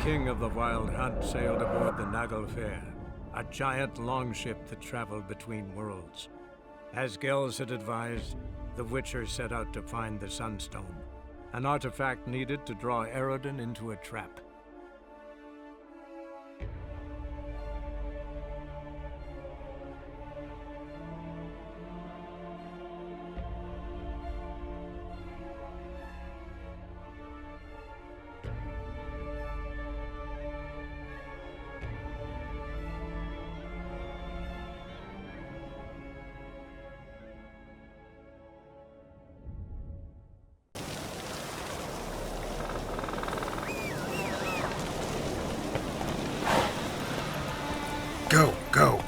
king of the Wild Hunt sailed aboard the Naglfar, a giant longship that traveled between worlds. As Gels had advised, the Witcher set out to find the Sunstone, an artifact needed to draw Eredin into a trap. Go, go.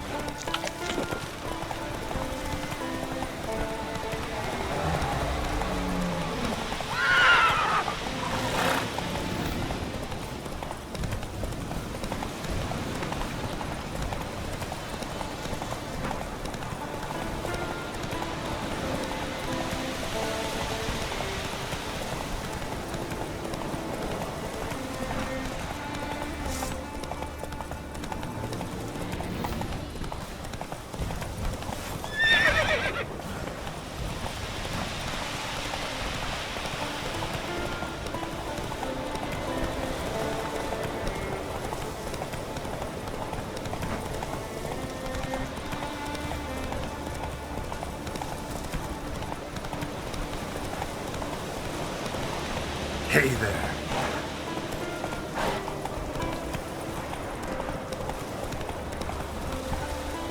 Hey there.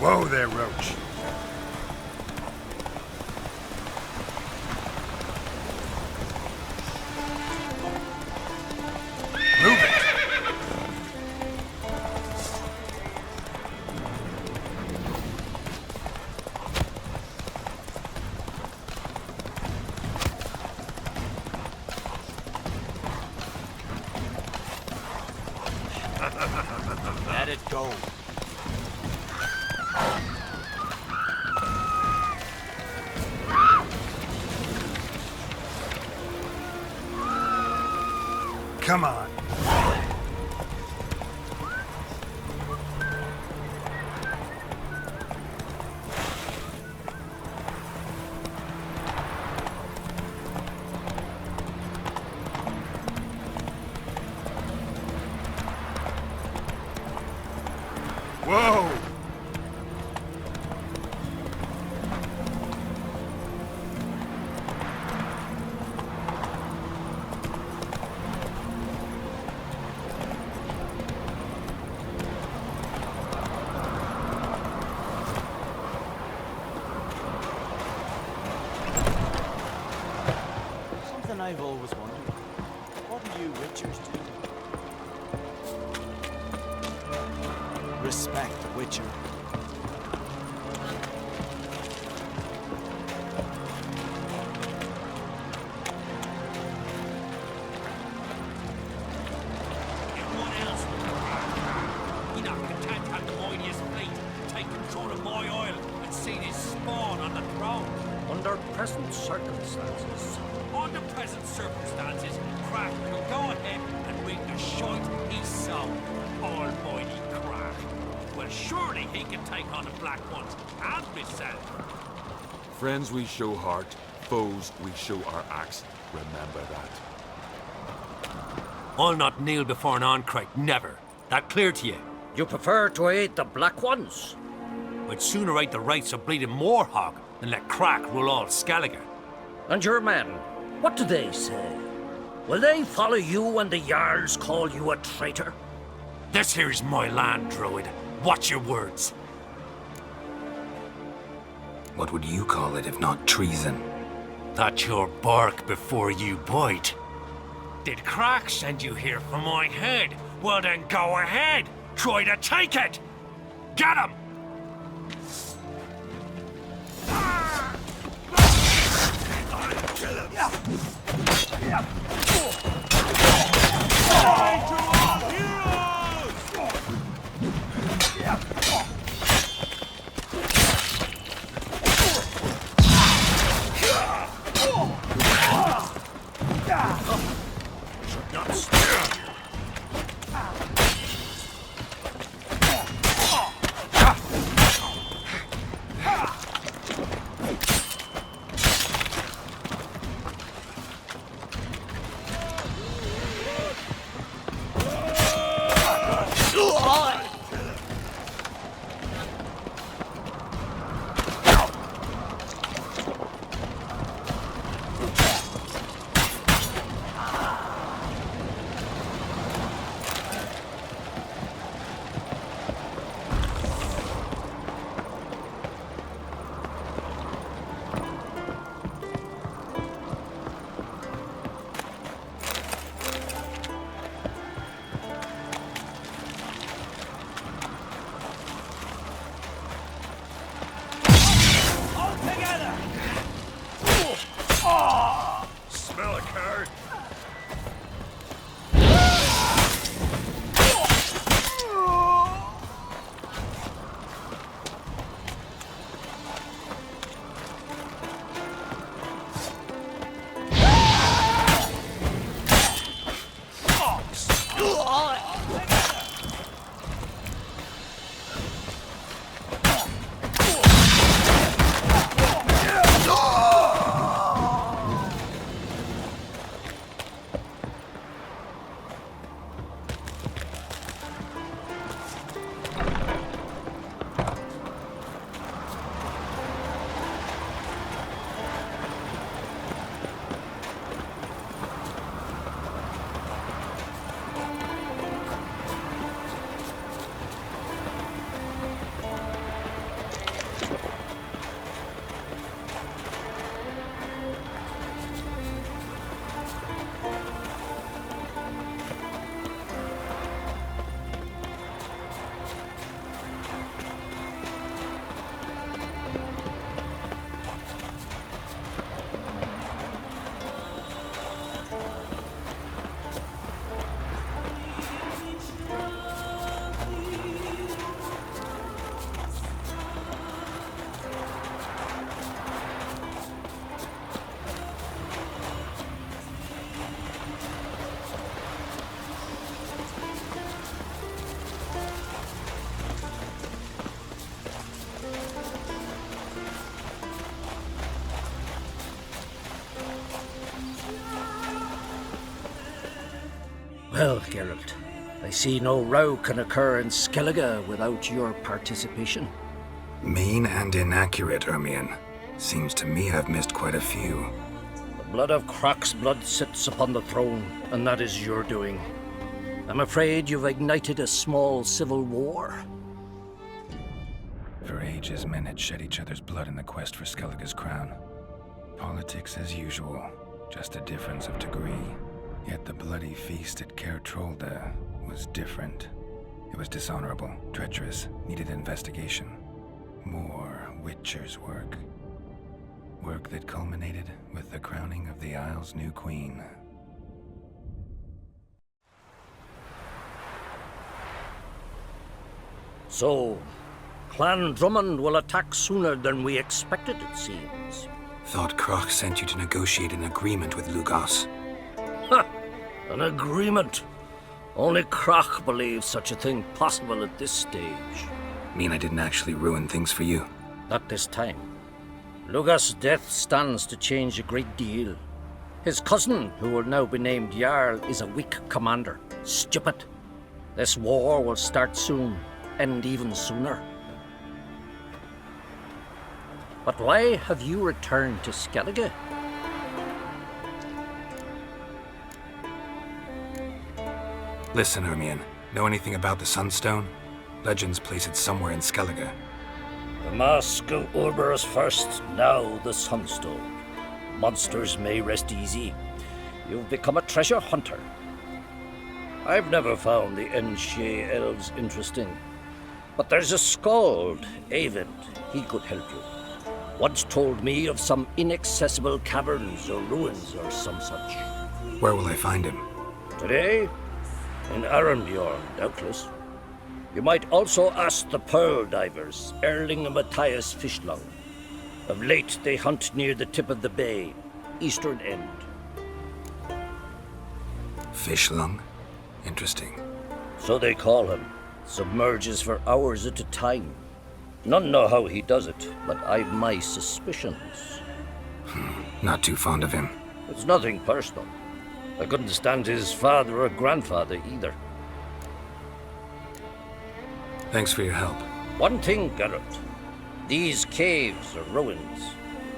Whoa there, Roach. Move it. Let it go. Come on. Whoa! Something I've always wondered. What do you Witchers do? Respect the Witcher. Everyone else, you're not content to have the mightiest fleet take control of my oil and see this spawn on the throne. Under present circumstances. Under present circumstances, Crack will go ahead and rig the shite he's sown. Almighty Crack. Well, surely he can take on the Black Ones and Miss Friends we show heart, foes we show our axe. Remember that. I'll not kneel before an Ancrate, never. That clear to you? You prefer to aid the Black Ones? I'd sooner aid the rights of bleeding Moorhog than let Crack rule all Skellige. And your men, what do they say? Will they follow you when the Jarls call you a traitor? This here's my land, Druid. Watch your words. What would you call it if not treason? That's your bark before you bite. Did Crack send you here for my head? Well then go ahead. Try to take it. Get him! Should not stare. Smell a card? Well, Geralt, I see no row can occur in Skellige without your participation. Mean and inaccurate, Lermion. Seems to me I've missed quite a few. The blood of Croc's blood sits upon the throne, and that is your doing. I'm afraid you've ignited a small civil war. For ages, men had shed each other's blood in the quest for Skellige's crown. Politics as usual, just a difference of degree. Yet the bloody feast at Caer Trolda was different. It was dishonorable, treacherous, needed investigation. More Witcher's work. Work that culminated with the crowning of the Isle's new queen. So, Clan Drummond will attack sooner than we expected, it seems. Thought Croc sent you to negotiate an agreement with Lugos. Ha! An agreement. Only Croc believes such a thing possible at this stage. Mean I didn't actually ruin things for you? Not this time. Lugos' death stands to change a great deal. His cousin, who will now be named Jarl, is a weak commander. Stupid. This war will start soon, end even sooner. But why have you returned to Skellige? Listen, Lermion. Know anything about the Sunstone? Legends place it somewhere in Skellige. The Mask of Urberus first, now the Sunstone. Monsters may rest easy. You've become a treasure hunter. I've never found the Enshe elves interesting. But there's a skald, Avind. He could help you. Once told me of some inaccessible caverns or ruins or some such. Where will I find him? Today? In ارمیون, doubtless. You might also ask the pearl divers, Erling and Matthias Fishlung. Of late, they hunt near the tip of the bay, eastern end. Fishlung? Interesting. So they call him. Submerges for hours at a time. None know how he does it, but I've my suspicions. Not too fond of him. It's nothing personal. I couldn't stand his father or grandfather either. Thanks for your help. One thing, Geralt. These caves are ruins.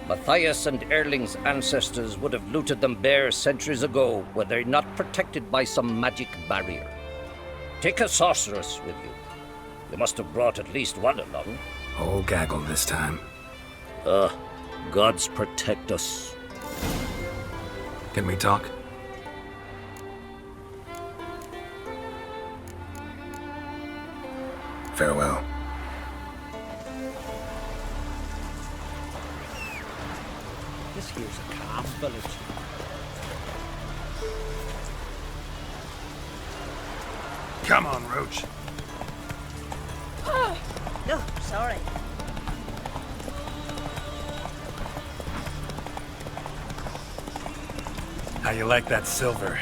Matthias and Erling's ancestors would have looted them bare centuries ago were they not protected by some magic barrier. Take a sorceress with you. You must have brought at least one along. Whole gaggle this time. Gods protect us. Can we talk? Farewell. This here's a calm village. Come on, Roach. No, sorry. How you like that silver?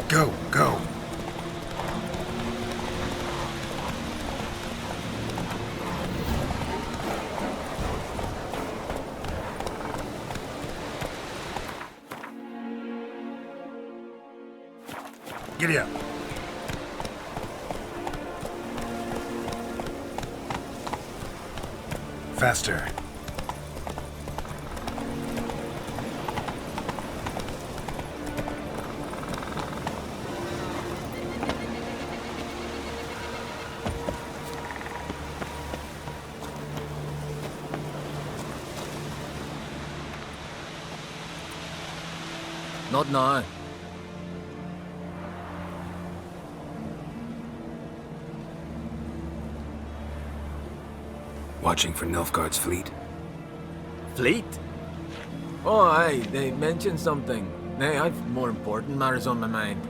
Go, go. Giddy up. Faster. Not now. Watching for Nilfgaard's fleet? Fleet? Oh, aye, they mentioned something. Nay, I've more important matters on my mind.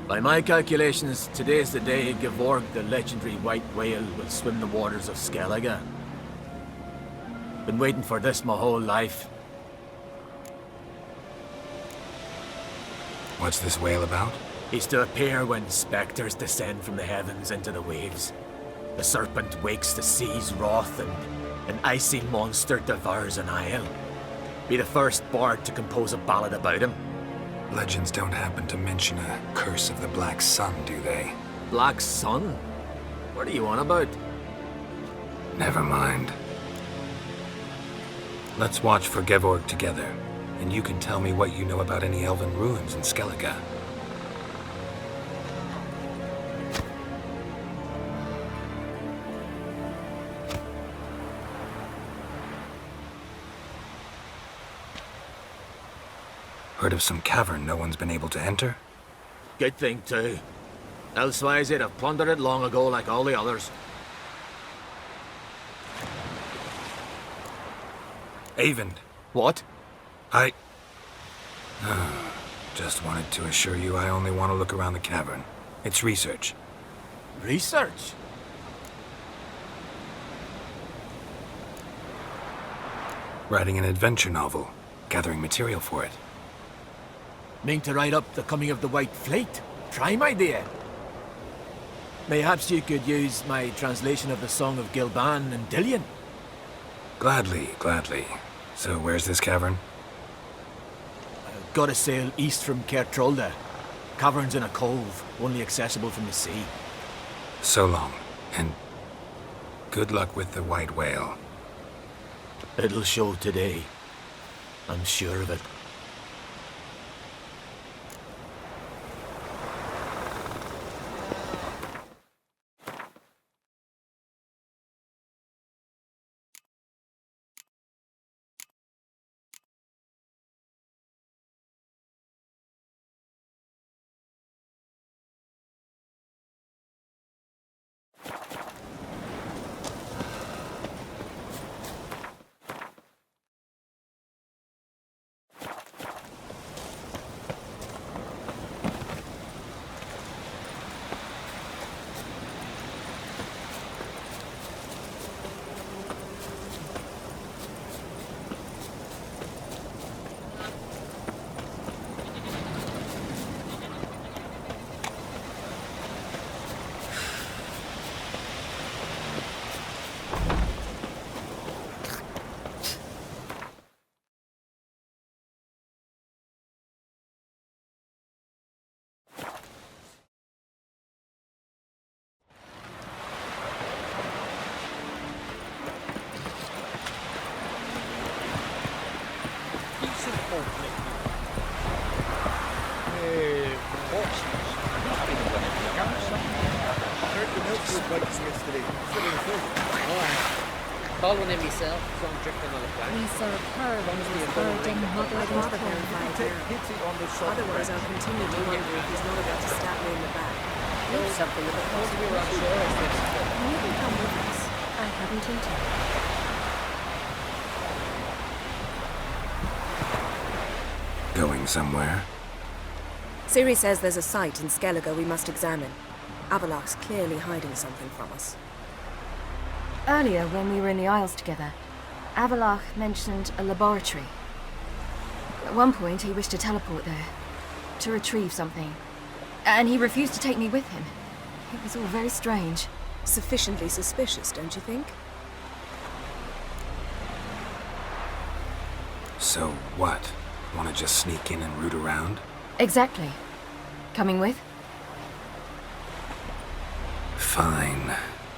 By my calculations, today's the day Gevorg, the legendary white whale, will swim the waters of Skellige. Been waiting for this my whole life. What's this whale about? He's to appear when spectres descend from the heavens into the waves. The serpent wakes the sea's wrath and an icy monster devours an isle. Be the first bard to compose a ballad about him. Legends don't happen to mention a curse of the Black Sun, do they? Black Sun? What are you on about? Never mind. Let's watch for Gevorg together, and you can tell me what you know about any elven ruins in Skellige. Heard of some cavern no one's been able to enter? Good thing, too. Elsewise, they'd have plundered it long ago like all the others. Avon. What? I... Just wanted to assure you I only want to look around the cavern. It's research. Research? Writing an adventure novel. Gathering material for it. Mean to write up the coming of the White Fleet? Prime idea. Mayhaps you could use my translation of the Song of Gilban and Dillion. Gladly, gladly. So where's this cavern? Gotta sail east from Kertrolda. Cavern's in a cove, only accessible from the sea. So long, and good luck with the white whale. It'll show today. I'm sure of it. Thanks. Call one in myself, so I'm drifting on the plan. We saw a pearl on his bird and mother I'd rather and verify it now. Otherwise, I'll continue to wonder if he's not about to stab me in the back. Do something with the post we were on shore as this. You can come with us. I haven't intended. Going somewhere? Siri says there's a site in Skellige we must examine. Avalok's clearly hiding something from us. Earlier, when we were in the Isles together, Avalok mentioned a laboratory. At one point, he wished to teleport there, to retrieve something. And he refused to take me with him. It was all very strange. Sufficiently suspicious, don't you think? So what? Want to just sneak in and root around? Exactly. Coming with? Fine.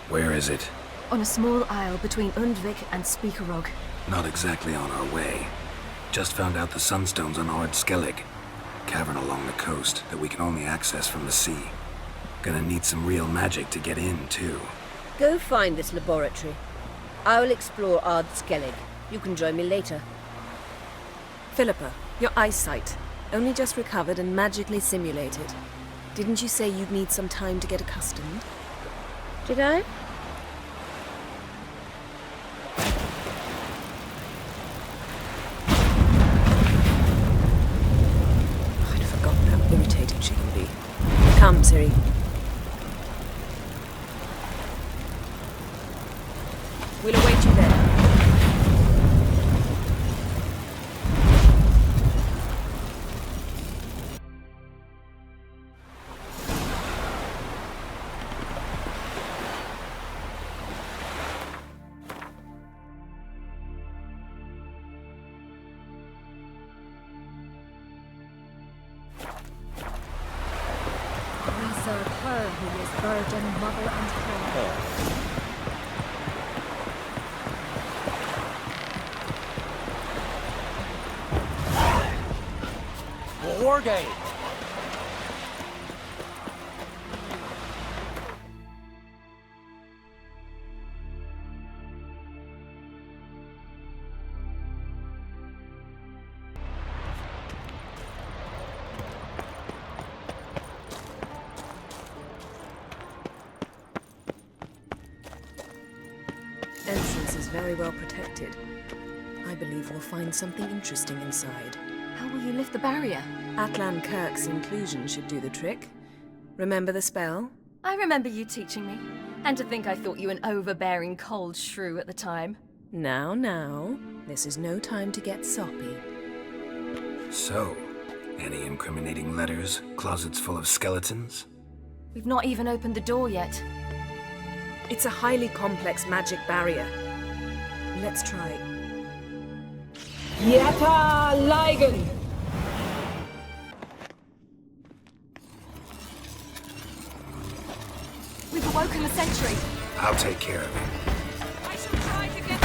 Where is it? On a small isle between Undvik and Speakerog. Not exactly on our way. Just found out the sunstones on Skellig. Cavern along the coast that we can only access from the sea. Gonna need some real magic to get in, too. Go find this laboratory. I will explore Skellig. You can join me later. Philippa, your eyesight. Only just recovered and magically simulated. Didn't you say you'd need some time to get accustomed? Did I? I'd forgotten how irritating she can be. Come, Siri. We'll await you there. We saw a pearl who was bird and mother and pearl. War game. Entrance is very well protected. I believe we'll find something interesting inside. How will you lift the barrier? Atlan Kirk's inclusion should do the trick. Remember the spell? I remember you teaching me. And to think I thought you an overbearing cold shrew at the time. Now. This is no time to get soppy. So, any incriminating letters? Closets full of skeletons? We've not even opened the door yet. It's a highly complex magic barrier. Let's try. Yata Ligen! We've awoken the sentry. I'll take care of it. I shall try to get...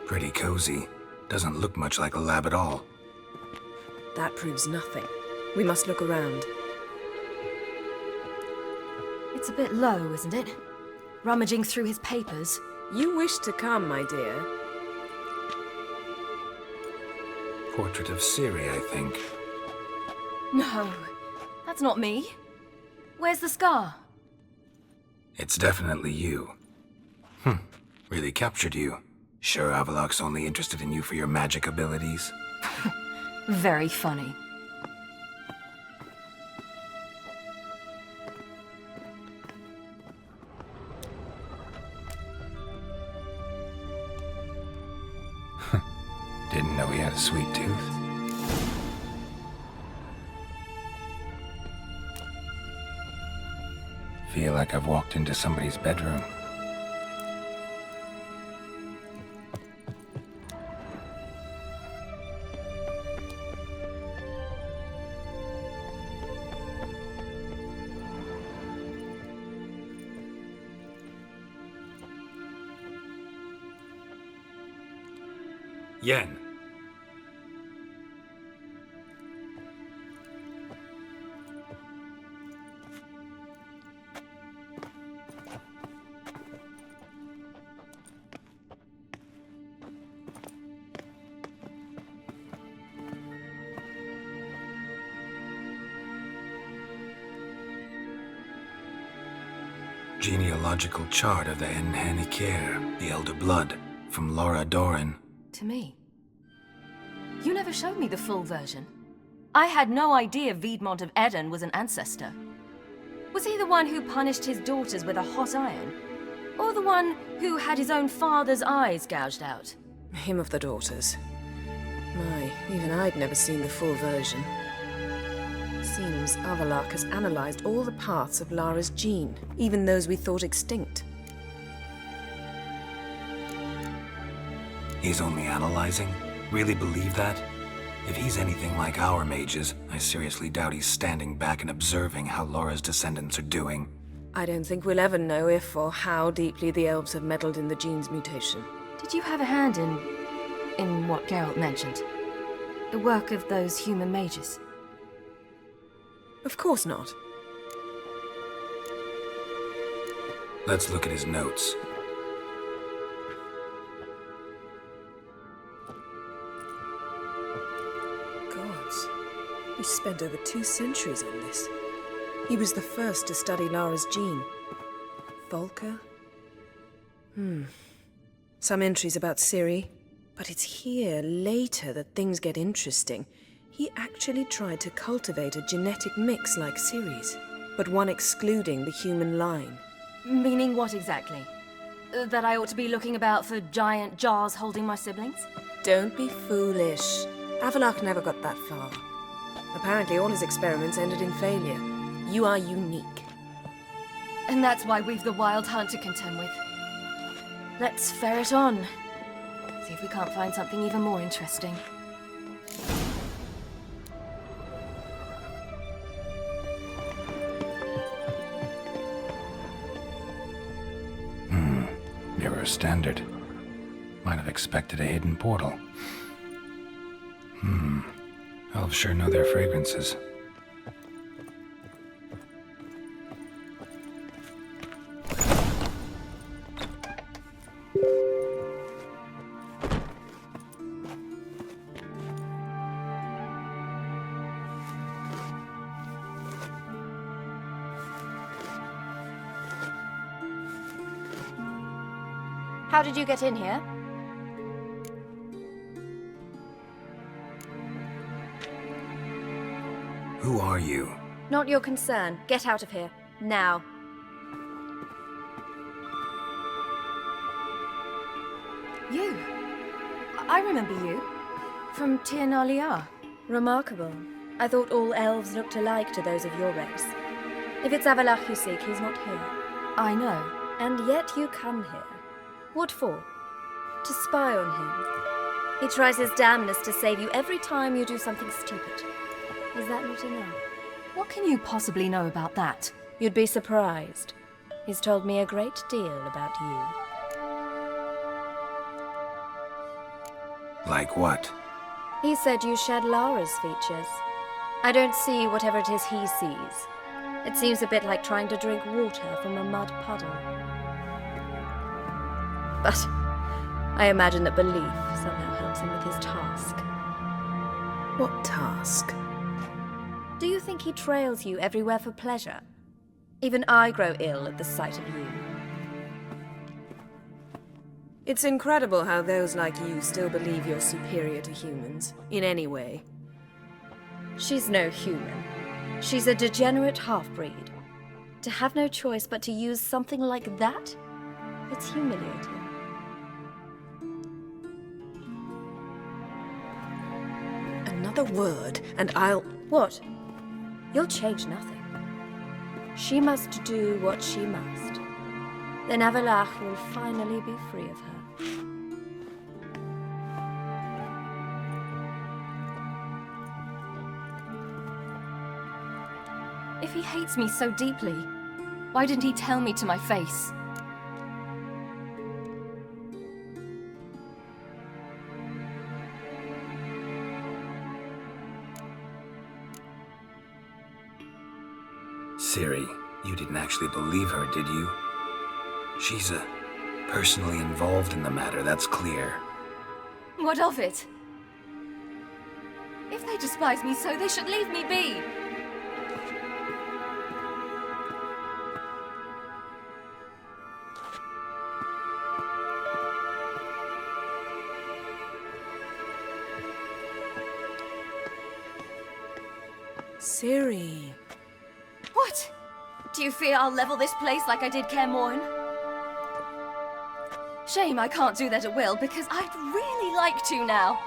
Pretty cozy. Doesn't look much like a lab at all. That proves nothing. We must look around. It's a bit low, isn't it? Rummaging through his papers. You wish to come, my dear. Portrait of Siri, I think. No. That's not me. Where's the scar? It's definitely you. Really captured you. Sure Avalock's only interested in you for your magic abilities? Very funny. Didn't know he had a sweet tooth. Feel like I've walked into somebody's bedroom. Yen. Genealogical chart of the Enhanikir, the Elder Blood, from Laura Doran. To me. You never showed me the full version. I had no idea Viedmont of Eden was an ancestor. Was he the one who punished his daughters with a hot iron? Or the one who had his own father's eyes gouged out? Him of the daughters. My, even I'd never seen the full version. Seems Avalock has analyzed all the parts of Lara's gene, even those we thought extinct. He's only analyzing? Really believe that? If he's anything like our mages, I seriously doubt he's standing back and observing how Laura's descendants are doing. I don't think we'll ever know if or how deeply the elves have meddled in the gene's mutation. Did you have a hand in what Geralt mentioned? The work of those human mages? Of course not. Let's look at his notes. Gods. He spent over 2 centuries on this. He was the first to study Lara's gene. Volker? Some entries about Siri. But it's here, later, that things get interesting. He actually tried to cultivate a genetic mix like Siri's, but one excluding the human line. Meaning what exactly? That I ought to be looking about for giant jars holding my siblings? Don't be foolish. Avalock never got that far. Apparently all his experiments ended in failure. You are unique. And that's why we've the Wild Hunt to contend with. Let's ferret on. See if we can't find something even more interesting. Mirror standard. Might have expected a hidden portal. Elves sure know their fragrances. How did you get in here? Who are you? Not your concern. Get out of here. Now. You. I remember you. From Tir na Liar. Remarkable. I thought all elves looked alike to those of your race. If it's Avalock you seek, he's not here. I know. And yet you come here. What for? To spy on him. He tries his damnedest to save you every time you do something stupid. Is that not enough? What can you possibly know about that? You'd be surprised. He's told me a great deal about you. Like what? He said you shared Lara's features. I don't see whatever it is he sees. It seems a bit like trying to drink water from a mud puddle. But I imagine that belief somehow helps him with his task. What task? Do you think he trails you everywhere for pleasure? Even I grow ill at the sight of you. It's incredible how those like you still believe you're superior to humans, in any way. She's no human. She's a degenerate half-breed. To have no choice but to use something like that? It's humiliating. Another word, and I'll... What? You'll change nothing. She must do what she must. Then Avalanche will finally be free of her. If he hates me so deeply, why didn't he tell me to my face? Siri, you didn't actually believe her, did you? She's personally involved in the matter, that's clear. What of it? If they despise me so, they should leave me be. Siri. What? Do you fear I'll level this place like I did Kaer Morhen? Shame I can't do that at will, because I'd really like to now.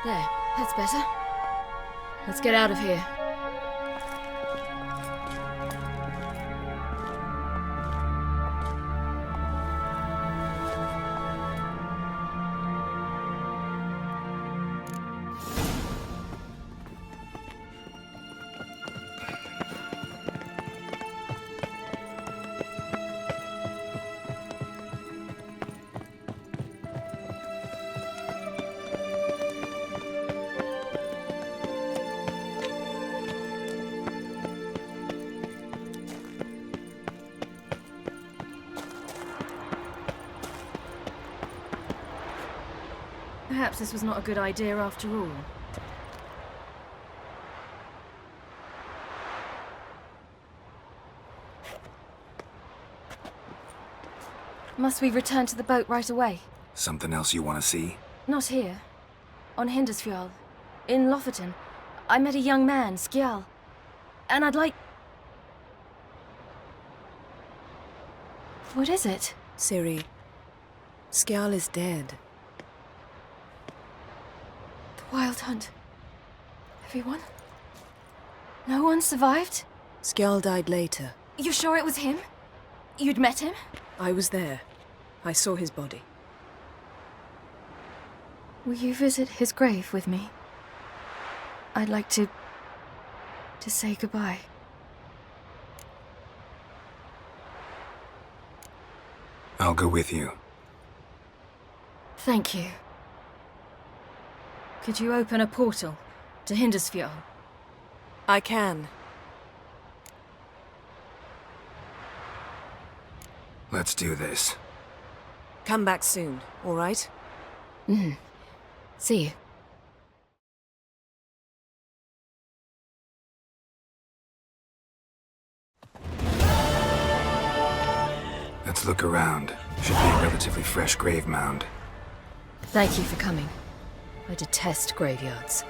There, that's better. Let's get out of here. Perhaps this was not a good idea after all. Must we return to the boat right away? Something else you want to see? Not here. On Hindisfjall. In Lofoten. I met a young man, Skjal. And I'd like... What is it? Siri. Skjal is dead. The Wild Hunt. Everyone? No one survived? Skjal died later. You sure it was him? You'd met him? I was there. I saw his body. Will you visit his grave with me? I'd like to say goodbye. I'll go with you. Thank you. Could you open a portal to Hindersfjord? I can. Let's do this. Come back soon, all right? See you. Let's look around. Should be a relatively fresh grave mound. Thank you for coming. I detest graveyards,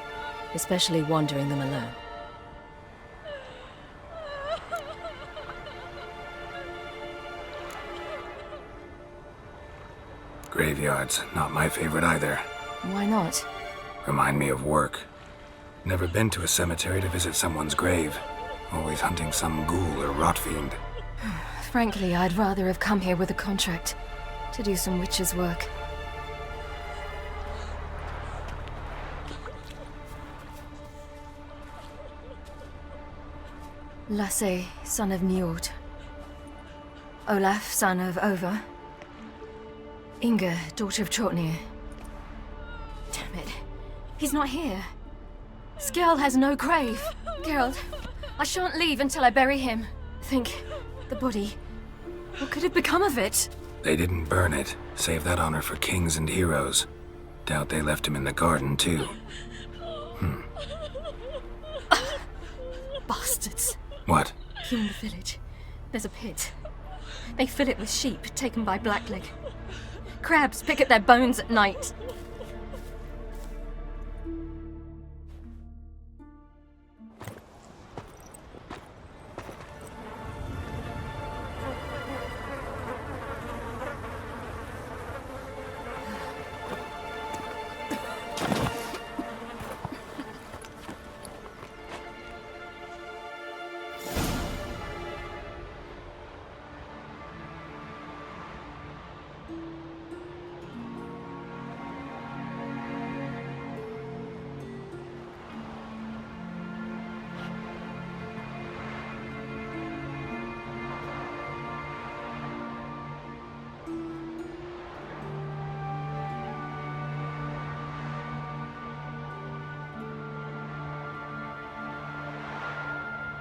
especially wandering them alone. Graveyards, not my favorite either. Why not? Remind me of work. Never been to a cemetery to visit someone's grave. Always hunting some ghoul or rot fiend. Frankly, I'd rather have come here with a contract to do some witcher's work. Lasse, son of Njord. Olaf, son of Over. Inga, daughter of Trotnir. Damn it. He's not here. Skjal has no grave. Geralt, I shan't leave until I bury him. Think, the body. What could have become of it? They didn't burn it. Save that honor for kings and heroes. Doubt they left him in the garden, too. Bastards. What? Here in the village, there's a pit. They fill it with sheep taken by Blackleg. Crabs pick at their bones at night.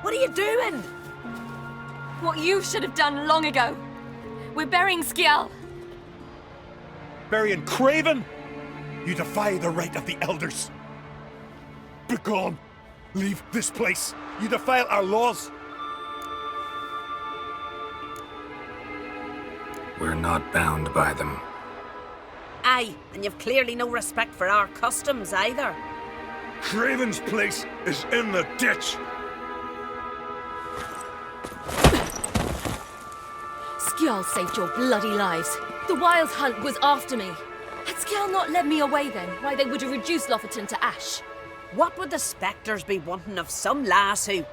What are you doing? What you should have done long ago. We're burying Skjal. Burying Craven? You defy the right of the elders. Begone. Leave this place. You defile our laws. We're not bound by them. Aye, and you've clearly no respect for our customs either. Craven's place is in the ditch. Skjal saved your bloody lives. The Wild Hunt was after me. Had Skjal not led me away then, why they would have reduced Lofoten to ash. What would the spectres be wanting of some lass who...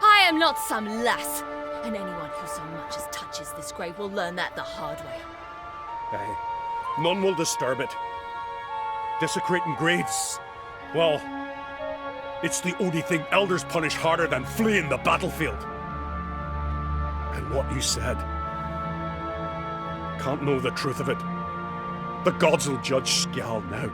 I am not some lass, and anyone who so much as touches this grave will learn that the hard way. Aye. None will disturb it. Desecrating graves. Well, it's the only thing elders punish harder than fleeing the battlefield. And what you said. Can't know the truth of it. The gods will judge Skjal now.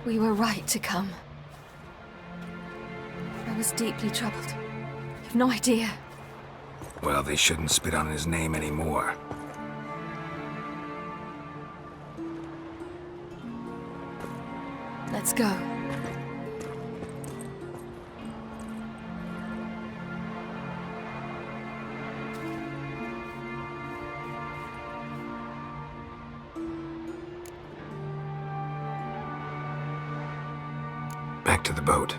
We were right to come. I was deeply troubled. You've no idea. Well, they shouldn't spit on his name anymore. Let's go. Back to the boat.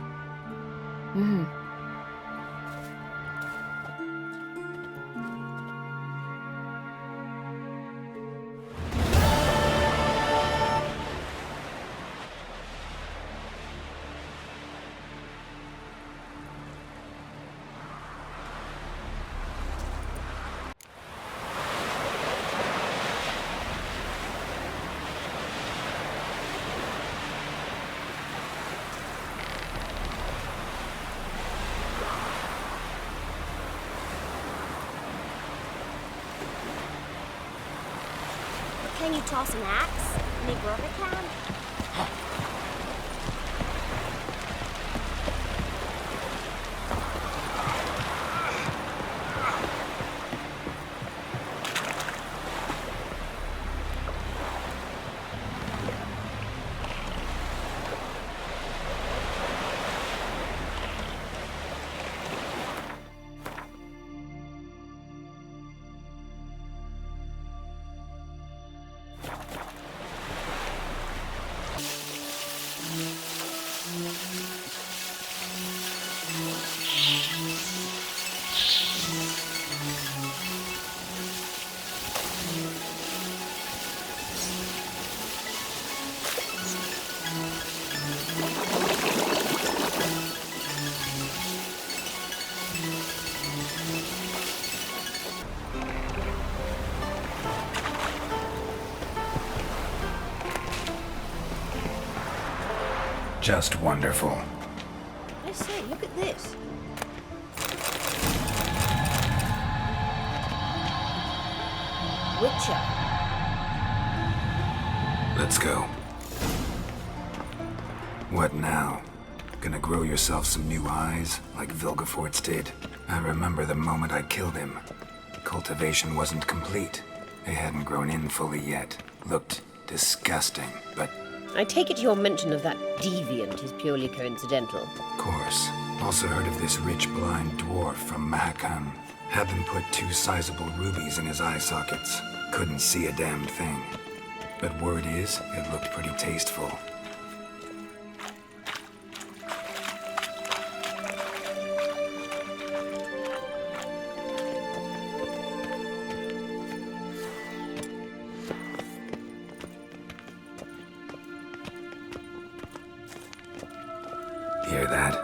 Can you toss an axe? Me brother can? Just wonderful. I say, look at this. Witcher. Let's go. What now? Gonna grow yourself some new eyes, like Vilgefortz did? I remember the moment I killed him. Cultivation wasn't complete. They hadn't grown in fully yet. Looked disgusting, but... I take it your mention of that deviant is purely coincidental. Of course. Also heard of this rich blind dwarf from Mahakam. Had them put 2 sizable rubies in his eye sockets. Couldn't see a damn thing. But word is, it looked pretty tasteful. Hear that?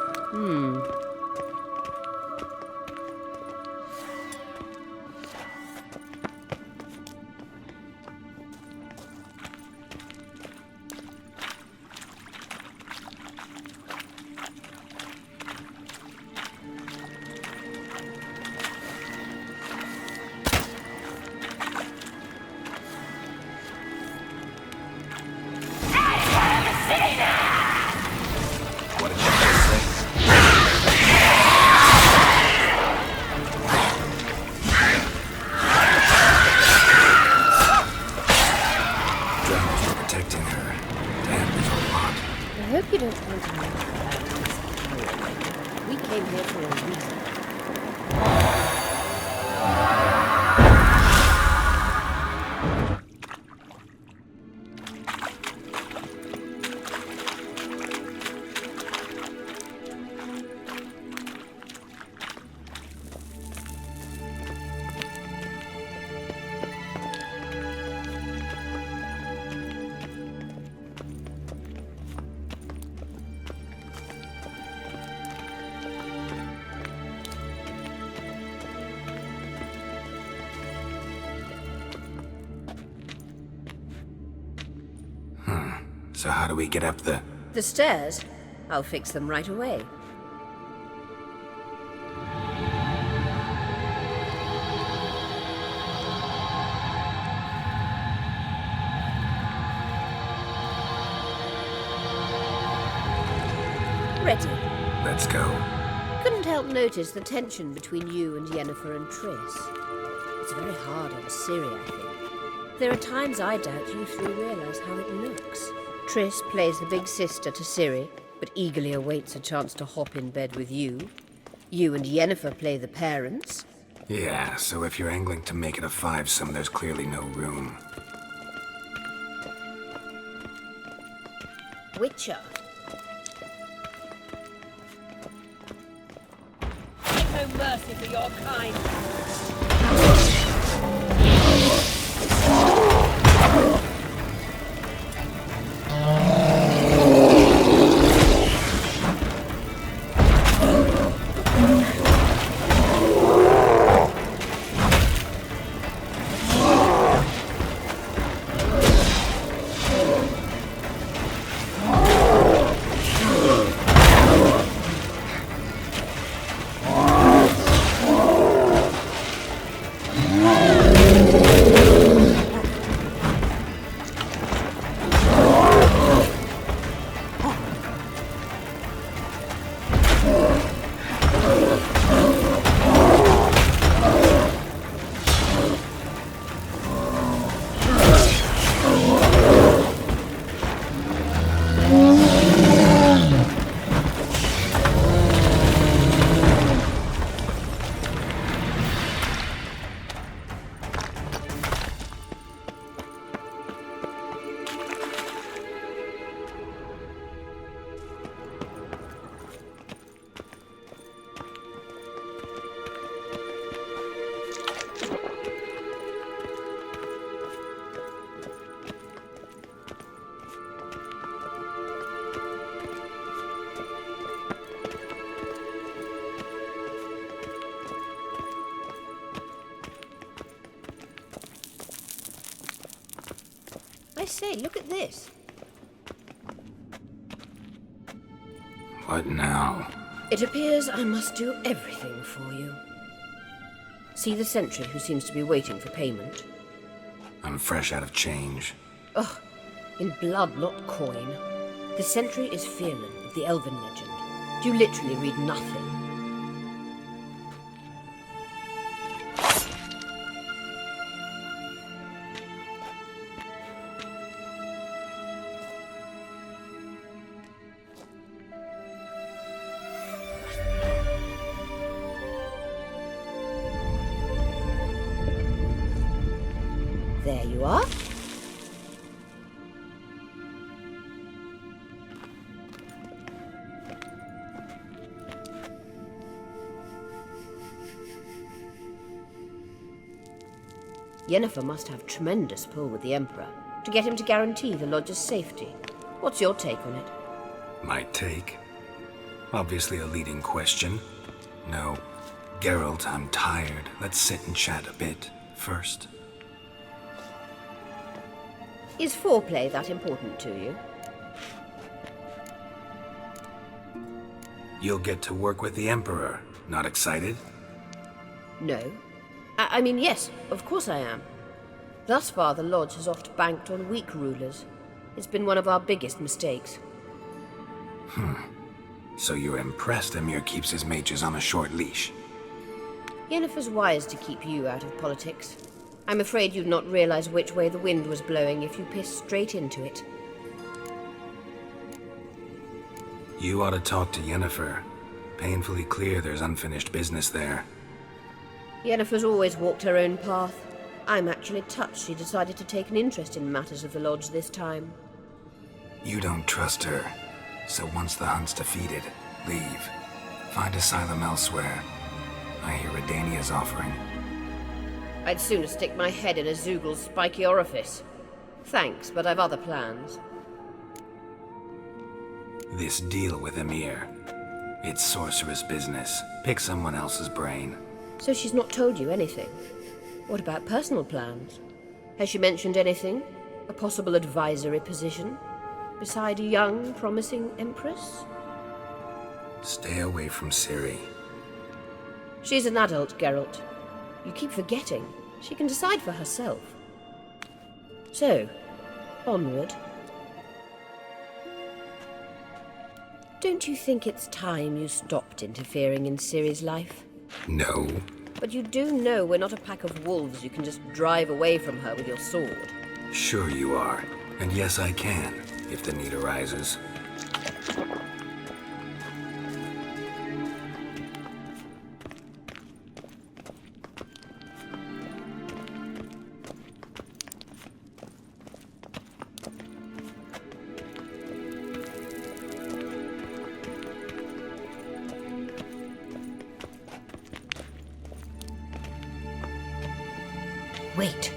So how do we get up the... The stairs? I'll fix them right away. Ready. Let's go. Couldn't help notice the tension between you and Yennefer and Triss. It's very hard on Siri, I think. There are times I doubt you three realize how it looks. Triss plays the big sister to Siri, but eagerly awaits a chance to hop in bed with you. You and Yennefer play the parents. Yeah, so if you're angling to make it a 5-some, there's clearly no room. Witcher. Take no mercy for your kind. say, look at this. What now? It appears I must do everything for you. See the sentry who seems to be waiting for payment? I'm fresh out of change. Ugh, in blood, not coin. The sentry is Fearman of the Elven legend. You literally read nothing. There you are. Yennefer must have tremendous pull with the Emperor to get him to guarantee the Lodge's safety. What's your take on it? My take? Obviously a leading question. No. Geralt, I'm tired. Let's sit and chat a bit first. Is foreplay that important to you? You'll get to work with the Emperor. Not excited? No. I mean, yes, of course I am. Thus far, the Lodge has oft banked on weak rulers. It's been one of our biggest mistakes. So you're impressed Emir keeps his mages on a short leash? Yennefer's wise to keep you out of politics. I'm afraid you'd not realize which way the wind was blowing if you pissed straight into it. You ought to talk to Yennefer. Painfully clear there's unfinished business there. Yennefer's always walked her own path. I'm actually touched she decided to take an interest in matters of the Lodge this time. You don't trust her. So once the hunt's defeated, leave. Find asylum elsewhere. I hear Redania's offering. I'd sooner stick my head in a Zoogl's spiky orifice. Thanks, but I've other plans. This deal with Emir. It's sorceress business. Pick someone else's brain. So she's not told you anything? What about personal plans? Has she mentioned anything? A possible advisory position? Beside a young, promising empress? Stay away from Siri. She's an adult, Geralt. You keep forgetting. She can decide for herself. So, onward. Don't you think it's time you stopped interfering in Siri's life? No. But you do know we're not a pack of wolves you can just drive away from her with your sword. Sure you are. And yes, I can, if the need arises. Wait.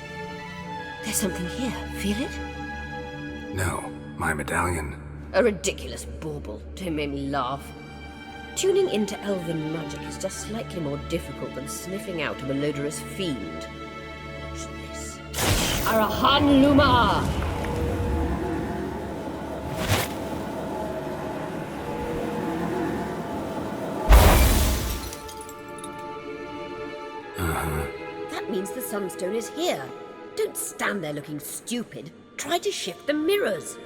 There's something here. Feel it? No, my medallion. A ridiculous bauble. Don't make me laugh. Tuning into elven magic is just slightly more difficult than sniffing out a malodorous fiend. Watch this. Arahan Luma! That means the Sunstone is here. Don't stand there looking stupid. Try to shift the mirrors.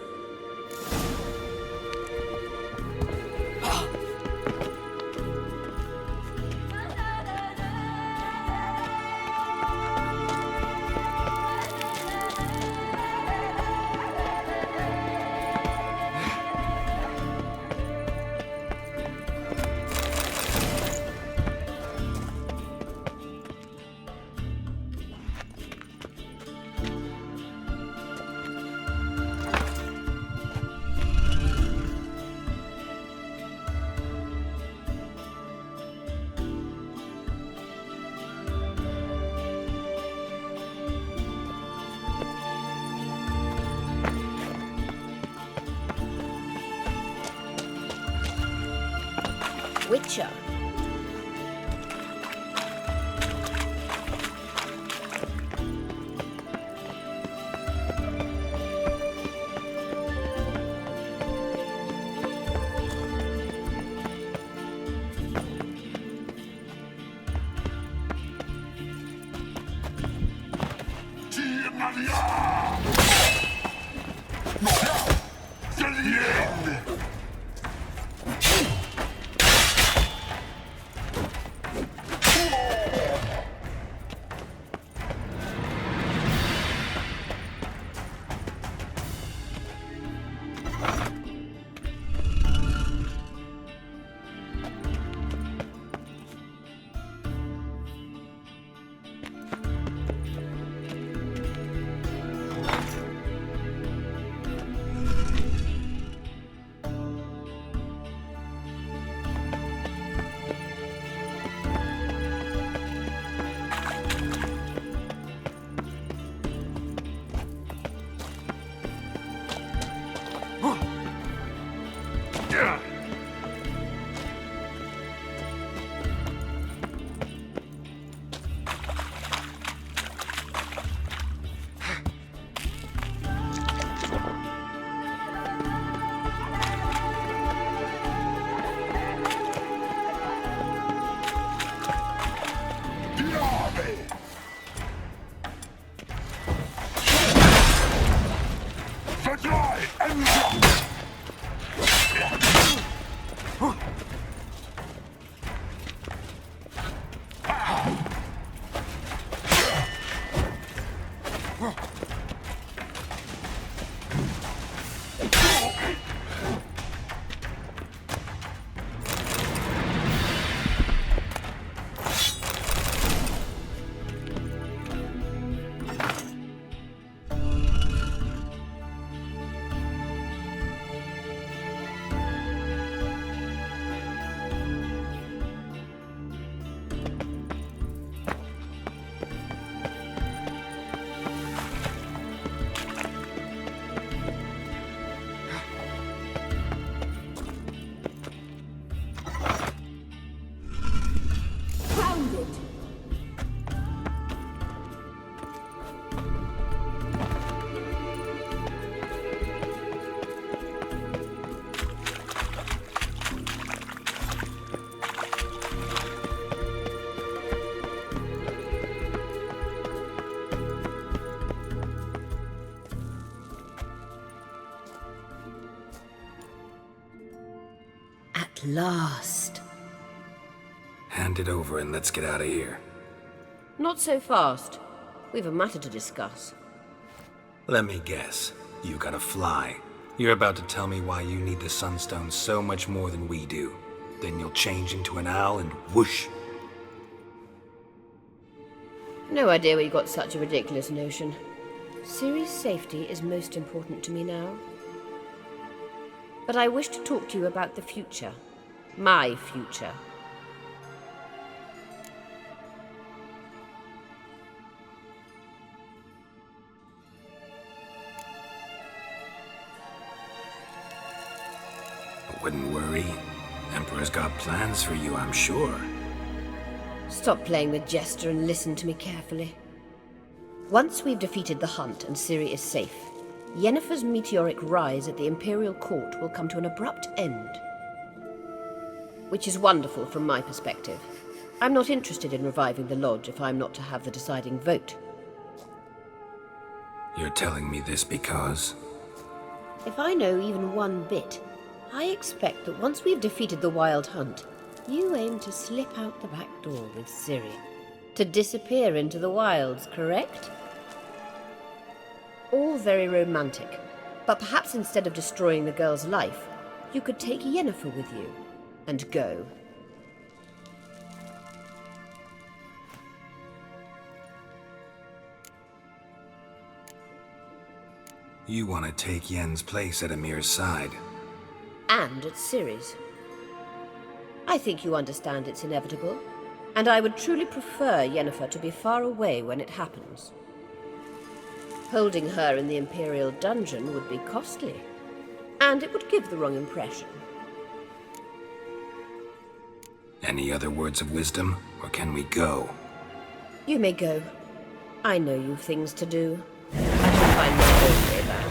Witcher. Last. Hand it over and let's get out of here. Not so fast. We've a matter to discuss. Let me guess. You gotta fly. You're about to tell me why you need the Sunstone so much more than we do. Then you'll change into an owl and whoosh. No idea where you got such a ridiculous notion. Siri's safety is most important to me now. But I wish to talk to you about the future. My future. Wouldn't worry. Emperor's got plans for you, I'm sure. Stop playing the jester and listen to me carefully. Once we've defeated the hunt and Siri is safe, Yennefer's meteoric rise at the Imperial Court will come to an abrupt end. Which is wonderful from my perspective. I'm not interested in reviving the Lodge if I'm not to have the deciding vote. You're telling me this because... If I know even one bit, I expect that once we've defeated the Wild Hunt, you aim to slip out the back door with Siri. To disappear into the wilds, correct? All very romantic, but perhaps instead of destroying the girl's life, you could take Yennefer with you, and go. You want to take Yen's place at Emir's side. And at Siri's. I think you understand it's inevitable, and I would truly prefer Yennefer to be far away when it happens. Holding her in the Imperial dungeon would be costly, and it would give the wrong impression. Any other words of wisdom, or can we go? You may go. I know you've things to do. I shall find my own way back.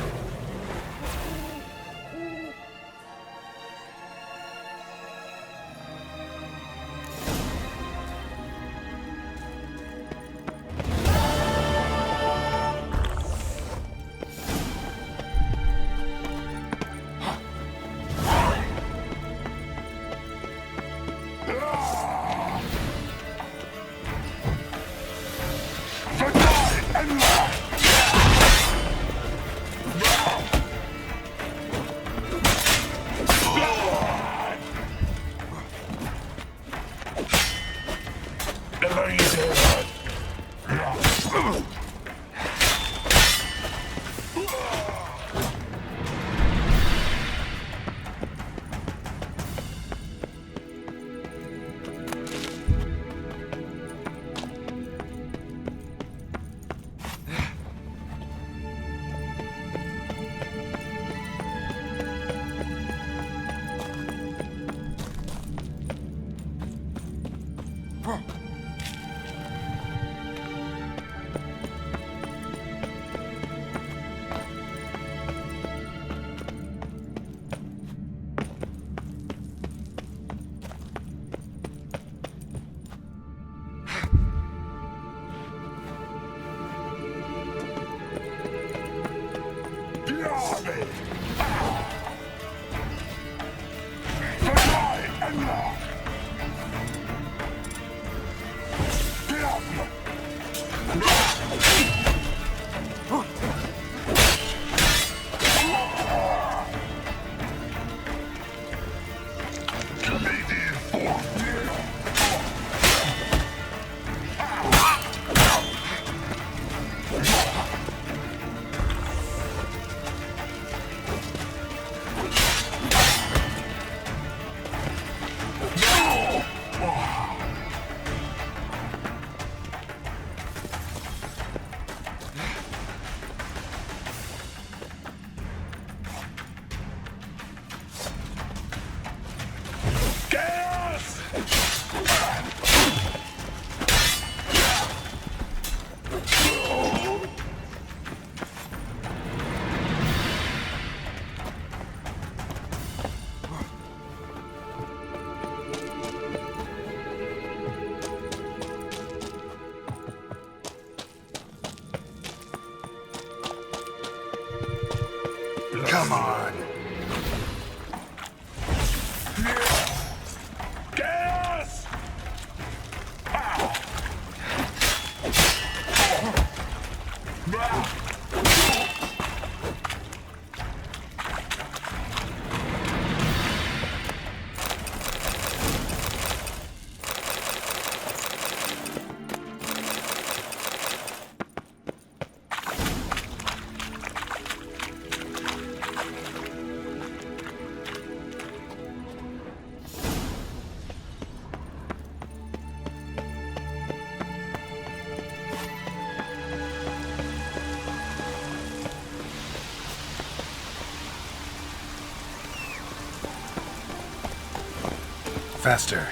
Come on. Gas! Faster.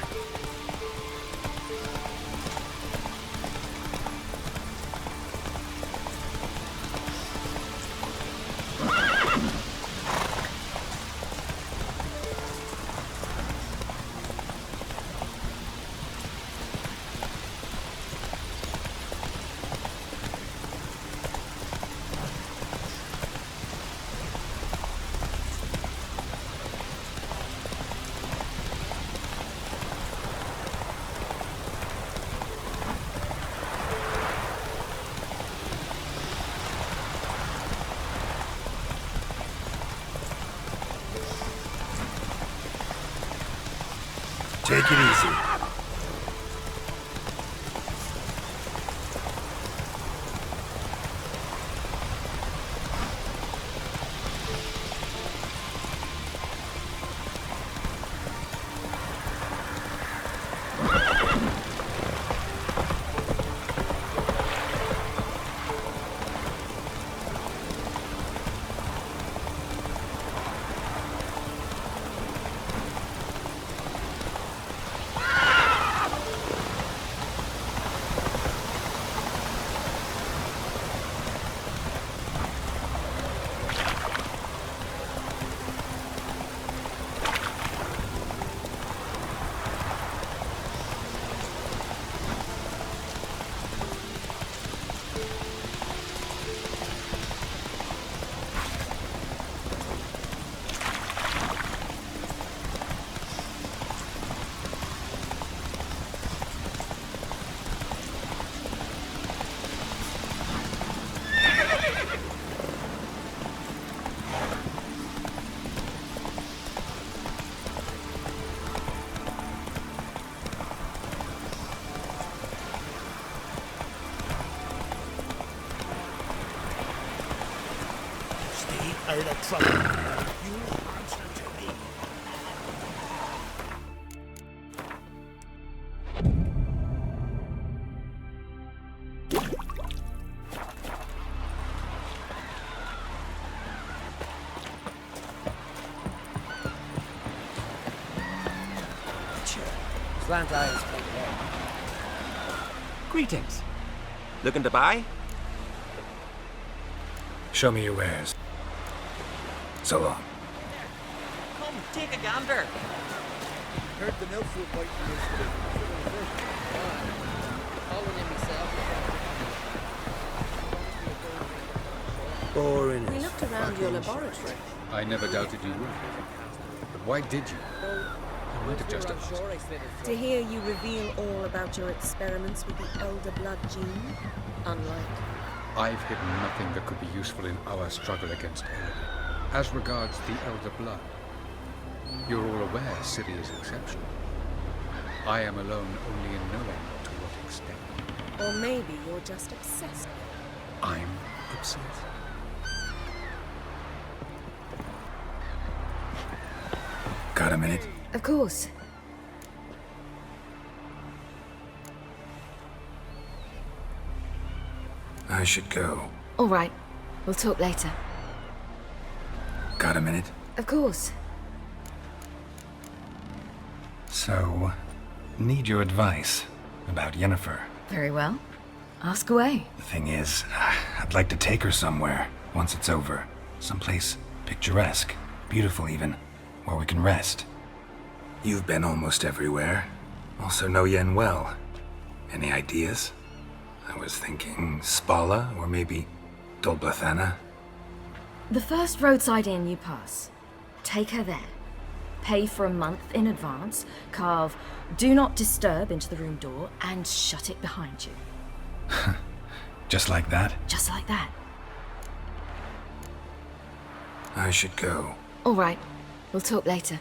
Take it easy. Out of trouble. You answer to me. Slant eyes. Greetings. Looking to buy? Show me your wares. So long. Come, take a gander. Heard the milk food bite from yesterday. Calling in myself. Boring. We look looked around your laboratory. I never doubted you would. But why did you? You might have just asked. To hear you reveal all about your experiments with the elder blood gene? Unlike. I've hidden nothing that could be useful in our struggle against Eric. As regards the elder blood, you're all aware Siri is exceptional. I am alone only in knowing to what extent. Or maybe you're just obsessed. I'm obsessed. Got a minute? Of course. I should go. All right. We'll talk later. Got a minute? Of course. So, need your advice about Yennifer. Very well. Ask away. The thing is, I'd like to take her somewhere once it's over. Someplace picturesque, beautiful even, where we can rest. You've been almost everywhere. Also know Yen well. Any ideas? I was thinking Spala, or maybe Dolblathana. The first roadside inn you pass. Take her there. Pay for a month in advance, carve "Do Not Disturb" into the room door, and shut it behind you. Just like that? Just like that. I should go. All right. We'll talk later.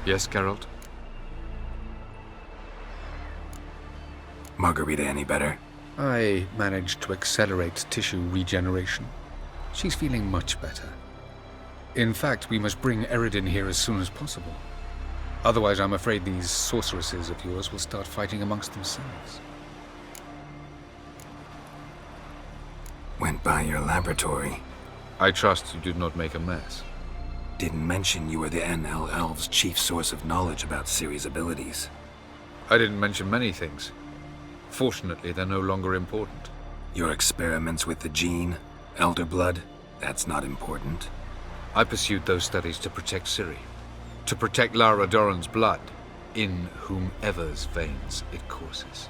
Yes, Geralt? Margarita any better? I managed to accelerate tissue regeneration. She's feeling much better. In fact, we must bring Eredin here as soon as possible. Otherwise, I'm afraid these sorceresses of yours will start fighting amongst themselves. Went by your laboratory. I trust you did not make a mess. Didn't mention you were the NL Elves' chief source of knowledge about Ciri's abilities. I didn't mention many things. Fortunately, they're no longer important. Your experiments with the gene, elder blood, that's not important. I pursued those studies to protect Siri. To protect Lara Doran's blood, in whomever's veins it courses.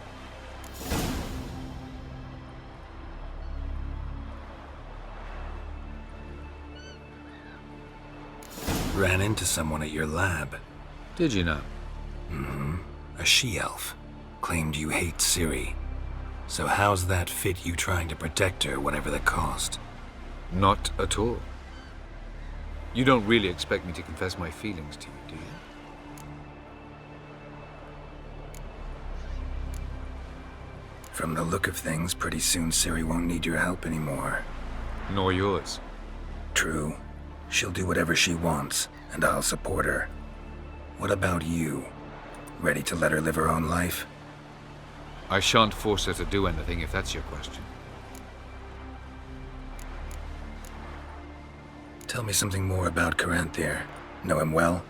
Ran into someone at your lab. Did you know? Mm-hmm. A she-elf. Claimed you hate Siri. So how's that fit you trying to protect her, whatever the cost? Not at all. You don't really expect me to confess my feelings to you, do you? From the look of things, pretty soon Siri won't need your help anymore. Nor yours. True. She'll do whatever she wants, and I'll support her. What about you? Ready to let her live her own life? I shan't force her to do anything, if that's your question. Tell me something more about Caranthir. Know him well?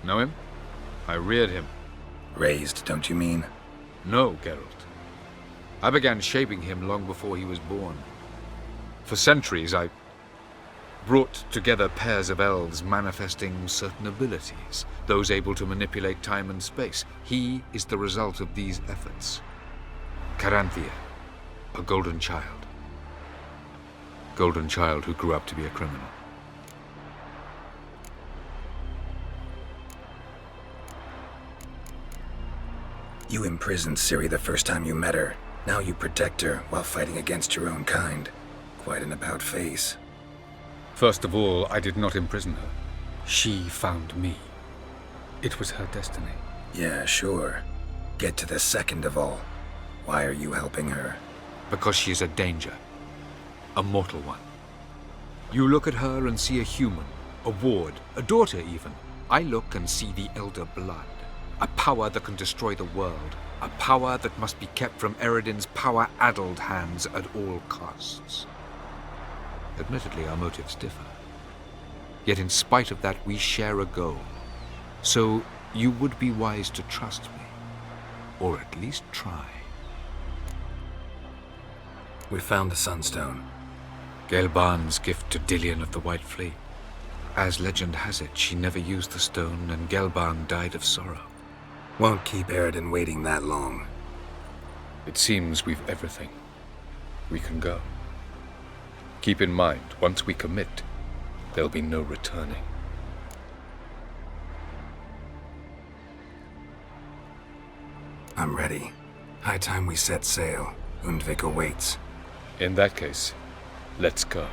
Know him? I reared him. Raised, don't you mean? No, Geralt. I began shaping him long before he was born. For centuries, I brought together pairs of elves manifesting certain abilities, those able to manipulate time and space. He is the result of these efforts. Caranthir, a golden child. Golden child who grew up to be a criminal. You imprisoned Siri the first time you met her. Now you protect her while fighting against your own kind. Quite an about-face. First of all, I did not imprison her. She found me. It was her destiny. Yeah, sure. Get to the second of all. Why are you helping her? Because she is a danger. A mortal one. You look at her and see a human, a ward, a daughter even. I look and see the elder blood. A power that can destroy the world. A power that must be kept from Eredin's power-addled hands at all costs. Admittedly, our motives differ. Yet in spite of that, we share a goal. So you would be wise to trust me. Or at least try. We found the Sunstone. Gelban's gift to Dillion of the White Fleet. As legend has it, she never used the stone, and Gelban died of sorrow. Won't keep Eredin waiting that long. It seems we've everything. We can go. Keep in mind, once we commit, there'll be no returning. I'm ready. High time we set sail. Undvik awaits. In that case, let's go.